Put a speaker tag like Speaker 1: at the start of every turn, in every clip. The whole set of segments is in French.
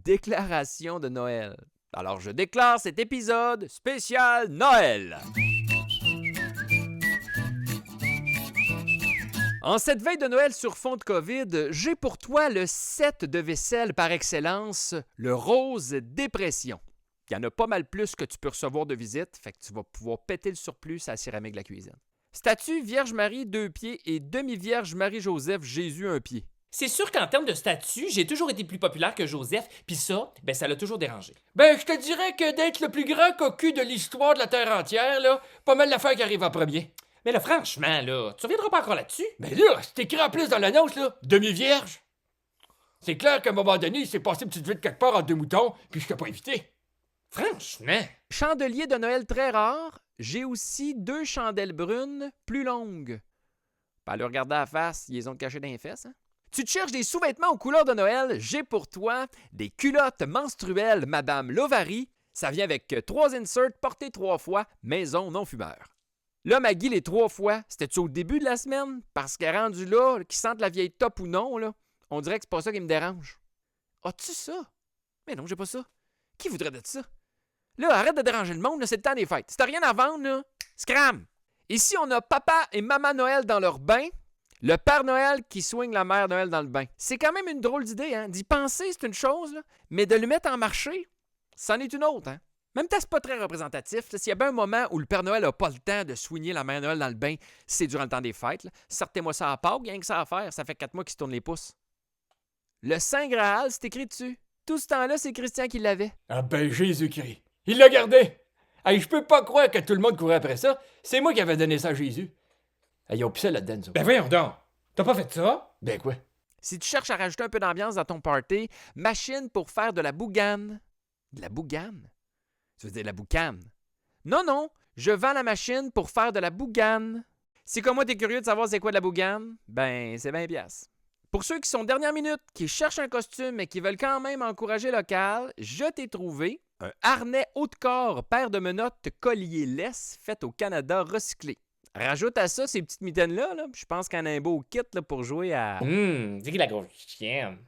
Speaker 1: Déclaration de Noël. Alors je déclare cet épisode spécial Noël. En cette veille de Noël sur fond de COVID, j'ai pour toi le set de vaisselle par excellence, le Rose Dépression. Il y en a pas mal plus que tu peux recevoir de visite, fait que tu vas pouvoir péter le surplus à la céramique de la cuisine. Statue Vierge Marie 2 pieds et demi-Vierge Marie-Joseph Jésus 1 pied.
Speaker 2: C'est sûr qu'en termes de statut, j'ai toujours été plus populaire que Joseph, pis ça, ça l'a toujours dérangé.
Speaker 3: Ben, je te dirais que d'être le plus grand cocu de l'histoire de la Terre entière, là, pas mal l'affaire qui arrive en premier.
Speaker 2: Mais là, franchement, là, tu reviendras pas encore là-dessus?
Speaker 3: Mais là, c'est écrit en plus dans l'annonce, là, demi-vierge. C'est clair qu'à un moment donné, il s'est passé une petite vite quelque part entre deux moutons, puis je t'ai pas invité.
Speaker 2: Franchement.
Speaker 1: Chandelier de Noël très rare, j'ai aussi 2 chandelles brunes plus longues. Pas le regarder à la face, ils les ont cachées dans les fesses, hein? Tu te cherches des sous-vêtements aux couleurs de Noël? J'ai pour toi des culottes menstruelles Madame Lovary. Ça vient avec 3 inserts portés 3 fois, maison non fumeur. Là, Maggie, les 3 fois, c'était-tu au début de la semaine? Parce qu'elle est rendue là, qu'ils sentent la vieille top ou non, là, on dirait que c'est pas ça qui me dérange. As-tu ça? Mais non, j'ai pas ça. Qui voudrait de ça? Là, arrête de déranger le monde, là, c'est le temps des fêtes. Si t'as rien à vendre, là, scram! Ici, on a Papa et Maman Noël dans leur bain. Le Père Noël qui swing la Mère Noël dans le bain. C'est quand même une drôle d'idée, hein? D'y penser, c'est une chose, là, mais de le mettre en marché, c'en est une autre, hein? Même temps, c'est pas très représentatif. S'il y a bien un moment où le Père Noël n'a pas le temps de soigner la Mère Noël dans le bain, c'est durant le temps des fêtes. Là. Sortez-moi ça à Pâques, rien que ça à faire. Ça fait 4 mois qu'il se tourne les pouces. Le Saint Graal, c'est écrit dessus. Tout ce temps-là, c'est Christian qui l'avait.
Speaker 3: Ah ben, Jésus-Christ. Il l'a gardé. Hey, je peux pas croire que tout le monde courait après ça. C'est moi qui avais donné ça à Jésus. Hey, ils ont pissé là-dedans, nous autres.
Speaker 2: Ben voyons donc. T'as pas fait ça?
Speaker 3: Ben quoi?
Speaker 1: Si tu cherches à rajouter un peu d'ambiance dans ton party, machine pour faire de la bougane. De la bougane? Tu veux dire de la boucane? Non, non, je vends la machine pour faire de la bougane. Si comme moi t'es curieux de savoir c'est quoi de la bougane, ben c'est 20 piastres. Pour ceux qui sont dernière minute, qui cherchent un costume mais qui veulent quand même encourager local, je t'ai trouvé un harnais haut de corps, paire de menottes, collier laisse, fait au Canada recyclé. Rajoute à ça ces petites mitaines-là, là, je pense qu'on a un beau kit là, pour jouer à...
Speaker 2: Dis la grosse chienne.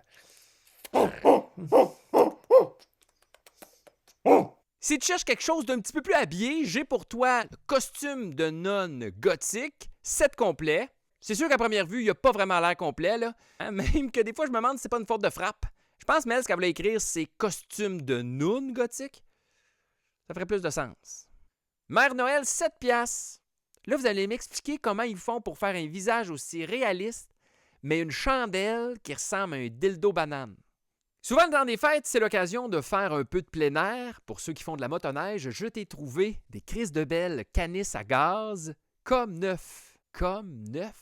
Speaker 1: Si tu cherches quelque chose d'un petit peu plus habillé, j'ai pour toi le costume de nonne gothique, set complet. C'est sûr qu'à première vue, il n'a pas vraiment l'air complet, là. Hein, même que des fois, je me demande si c'est pas une faute de frappe. Je pense, Mel, ce qu'elle voulait écrire, c'est costume de noun gothique. Ça ferait plus de sens. Mère Noël, 7 piastres. Là, vous allez m'expliquer comment ils font pour faire un visage aussi réaliste, mais une chandelle qui ressemble à un dildo banane. Souvent, dans des fêtes, c'est l'occasion de faire un peu de plein air. Pour ceux qui font de la motoneige, je t'ai trouvé des crises de belles canisses à gaz comme neuf. Comme neuf.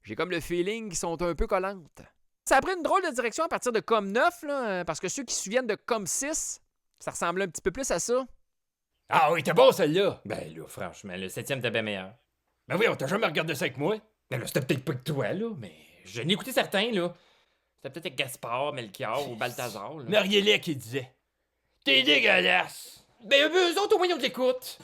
Speaker 1: J'ai comme le feeling qu'ils sont un peu collantes. Ça a pris une drôle de direction à partir de comme neuf, là, parce que ceux qui se souviennent de comme 6, ça ressemblait un petit peu plus à ça.
Speaker 3: Ah oui, t'es bon, celle-là.
Speaker 2: Ben là, franchement, le 7e était bien meilleur.
Speaker 3: Ben oui, on t'a jamais regardé ça avec moi.
Speaker 2: Ben là, c'était peut-être pas que toi, là, mais je n'ai écouté certains, là. C'était peut-être avec Gaspard, Melchior ou Balthazar, là.
Speaker 3: Nariellet qui disait. T'es dégueulasse.
Speaker 2: Ben eux autres, au moins, ils ont de l'écoute.